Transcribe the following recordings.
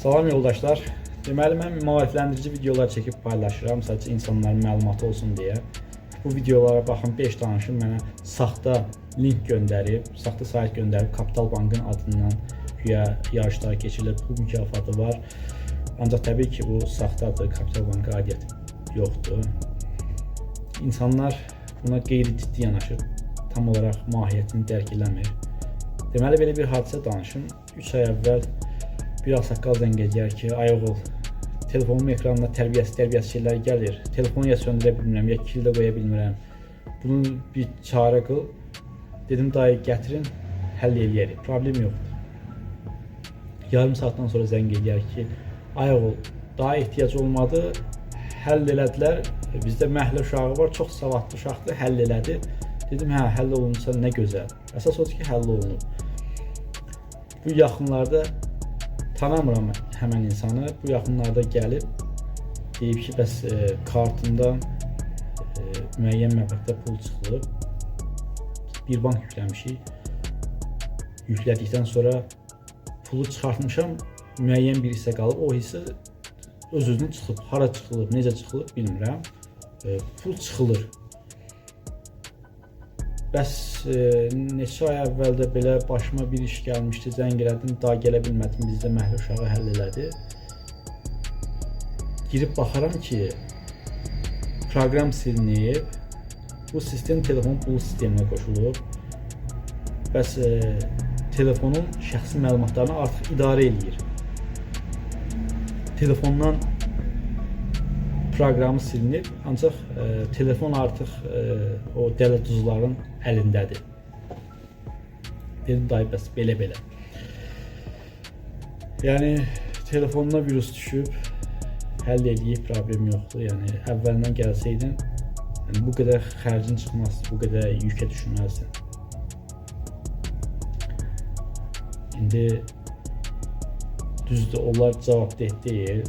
Salam yoldaşlar. Deməli mən maarifləndirici videolar çəkib paylaşıram, sadəcə insanların məlumatı olsun deyə. Bu videolara baxın 5 danışım mənə saxta link göndərib, saxta sayt göndərib Kapital Bankın adından güya yarışlar keçirilir, pul mükafatı var. Ancaq təbii ki bu saxtadır, Kapital Banka aidiyyəti yoxdur. İnsanlar buna qeyri-ciddi yanaşır, tam olaraq mahiyyətini dərk eləmir. Deməli belə bir hadisə danışım. 3 ay əvvəl bir ağsaqqal zəng edir ki, ay oğul, telefonumun ekranına tərbiyəsiz şeylər gəlir. Telefonu ya söndürə bilmirəm, ya kildə qoya bilmirəm. Bunun bir çarə qıl. Dedim, dayı gətirin, həll eləyərik. Problem yoxdur. Yarım saatdan sonra zəng edir ki, ay oğul, daha ehtiyac olmadı, həll elədilər. Bizdə məhəllə uşağı var, çox savadlı uşaqdır, həll elədi. Dedim, hə, həll olunsa nə gözəl. Əsas odur ki, həll olunub. Bu yaxınlarda tanımıram həmən insanı. Bu yaxınlarda gəlib deyib ki, bəs kartından müəyyən məbləğdə pul çıxılıb. Bir bank yükləmişik. Yüklədikdən sonra pulu çıxartmışam, müəyyən bir hissə qalıb. O hissə öz-özünə çıxıb. Hara çıxılıb, necə çıxılıb bilmirəm. Pul çıxılır. Bəs neçə ay əvvəl də belə başıma bir iş gəlmişdi, zəng elədim, daha gələ bilmədim, bizdə məhəllə uşağı həll elədi. Girib baxaram ki, proqram silinib, bu sistem telefonun pul sisteminə qoşulub. Bəs telefonun şəxsi məlumatlarını artıq idarə edir. Telefondan proqramı silinib, ancaq telefon artıq o dələduzların əlindədir. Dedim, dayı, bəs belə-belə. Yəni, telefonuna virus düşüb, həll eləyib, problem yoxdur. Yəni, əvvəlindən gəlsəydin, bu qədər xərcin çıxmaz, bu qədər yükə düşməzdin. İndi düzdür, onlar cavabdeh deyil.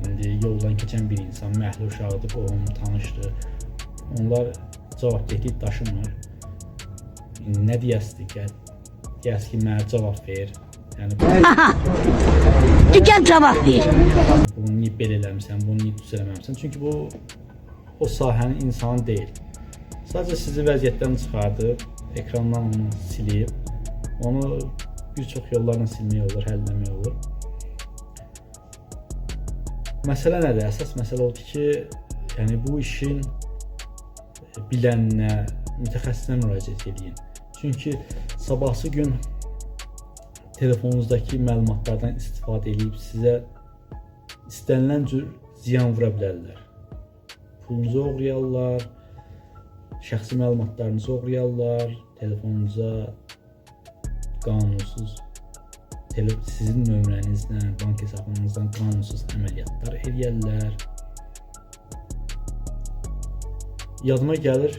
İndi yoldan keçən bir insan, məhəllə uşağıdır, qohum, tanışdır. Onlar cavabdehlik daşımır. Nə deyəsidir? Deyəsi ki, mənə cavab ver. Yəni, Gəl cavab ver. Bunu niyə belə eləmirsən, bunu niyə düz eləməmirsən? Çünki bu, o sahənin insanı deyil. Sadəcə sizi vəziyyətdən çıxardıb, ekrandan onu silib, onu bir çox yollarla silmək olur, həll eləmək olur. Məsələ nədir? Əsas məsələ odur ki, yəni bu işin bilənə, mütəxəssisinə müraciət edin. Çünki sabahsı gün telefonunuzdakı məlumatlardan istifadə edib sizə istənilən cür ziyan vura bilərlər. Pulunuzu oğrayarlar, şəxsi məlumatlarınızı oğrayarlar, telefonunuza qanunsuz sizin nömrənizlə, bank hesabınızdan qanunsuz əməliyyatlar edərlər. Yadıma gəlir,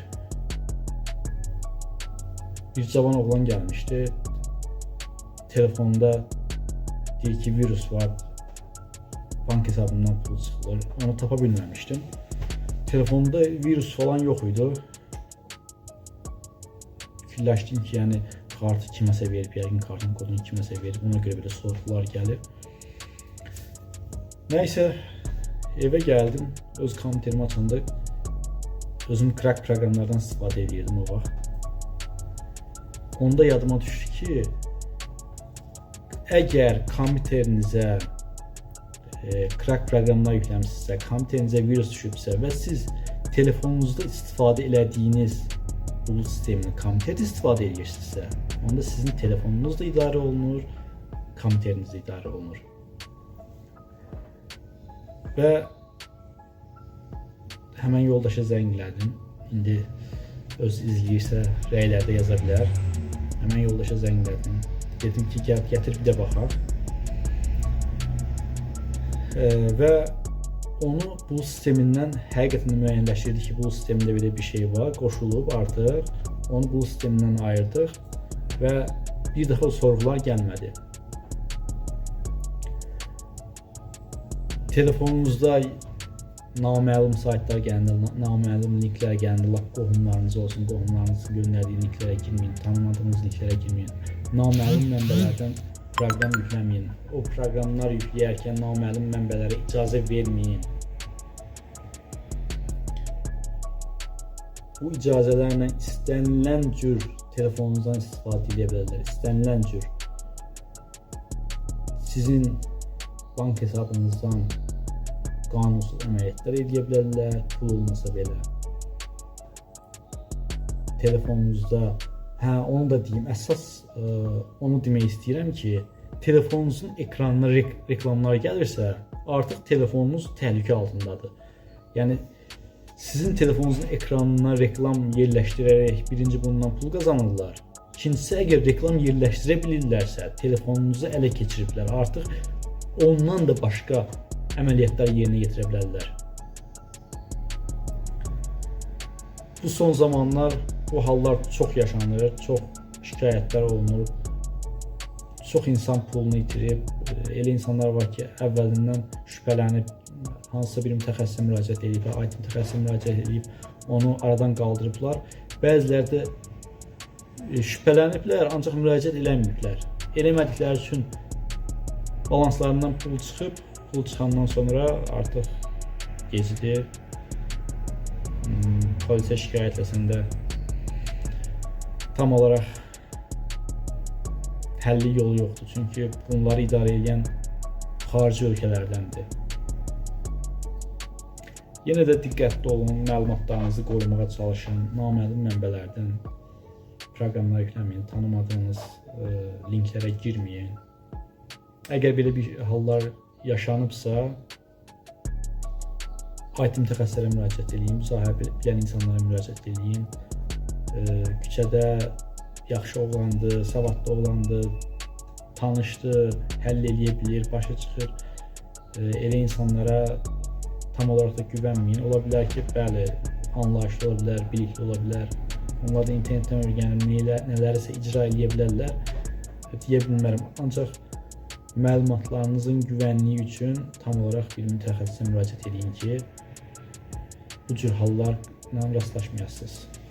bir cavan oğlan gəlmişdi. Telefonda deyir ki, virus var, bank hesabından pul çıxılır. Onu tapa bilməmişdim. Telefonda virus falan yox idi. Fikirləşdim ki, yəni kartı kiməsə verib, yəqin kartın kodunu kiməsə verib, ona görə belə sorğular gəlir. Nəysə, evə gəldim, öz kompüterimi açanda özüm crack proqramlardan istifadə edirdim o vaxt. Onda yadıma düşdü ki, əgər kompüterinizə crack proqramlar yükləmişsinizsə, kompüterinizə virus düşübsə və siz telefonunuzda istifadə elədiyiniz bulut sistemini kompüterdə istifadə edirsinizsə, onda sizin telefonunuz da idarə olunur, kompüteriniz də idarə olunur. Və həmən yoldaşa zəng elədim. İndi öz izləyirsə rəylərdə yaza bilər. Həmən yoldaşa zəng elədim. Dedim ki, gətir bir də baxaq. Və onu bulut sistemindən həqiqətən müəyyənləşdirdi ki, bulut sistemində belə bir şey var, qoşulub artıq. Onu bulut sistemindən ayırdıq və bir dəfə sorğular gəlmədi. Telefonunuzda naməlum saytlar gəlir, naməlum linklər gəlir, qohumlarınız olsun, qohumlarınızın göndərdiyi linklərə girməyin, tanımadığınız linklərə girməyin. Naməlum mənbələrdən proqram yükləməyin. O proqramlar yükləyərkən naməlum mənbələrə icazə verməyin. Bu icazələrlə istənilən cür telefonunuzdan istifadə edə bilərlər. İstənilən cür. Sizin bank hesabınızdan qanunsuz əməliyyatlar edə bilərlər, pul olmasa belə. Telefonunuzda, onu da deyim, əsas onu demək istəyirəm ki, telefonunuzun ekranına reklamlar gəlirsə, artıq telefonunuz təhlükə altındadır. Yəni sizin telefonunuzun ekranına reklam yerləşdirərək birinci bundan pul qazanırlar. İkincisi, əgər reklam yerləşdirə bilirlərsə, telefonunuzu ələ keçiriblər. Artıq ondan da başqa əməliyyatlar yerinə yetirə bilərlər. Bu son zamanlar bu hallar çox yaşanır, çox şikayətlər olunur. Çox insan pulunu itirib, elə insanlar var ki, əvvəlindən şübhələnib, hansısa bir mütəxəssisə müraciət edib, IT mütəxəssisə müraciət edib, onu aradan qaldırıblar. Bəziləri də şübhələniblər, ancaq müraciət eləməyiblər. Eləmədikləri üçün balanslarından pul çıxıb, pul çıxandan sonra artıq gecidir. Polisə şikayət etsə tam olaraq həlli yolu yoxdur. Çünki bunları idarə edən xarici ölkələrdəndir. Yenə də diqqətli olun, məlumatlarınızı qorumağa çalışın, naməlum mənbələrdən proqramlar yükləməyin, tanımadığınız linklərə girməyin. Əgər belə bir hallar yaşanıbsa, IT mütəxəssislərə müraciət edin, bu sahə bilən insanlara müraciət edin. Küçədə yaxşı oğlandı, savadlı oğlandı, tanışdı, həll eləyə bilir, başa çıxır. Elə insanlara tam olaraq da güvənməyin. Ola bilər ki, bəli, anlayışlı ola bilər, bilikli ola bilər. Onlar da internetdən öyrənib nələrsə icra eləyə bilərlər. Deyə bilmərəm. Ancaq məlumatlarınızın güvənliyi üçün tam olaraq bir mütəxəssisə müraciət edin ki, bu cür hallarla rastlaşmayasınız.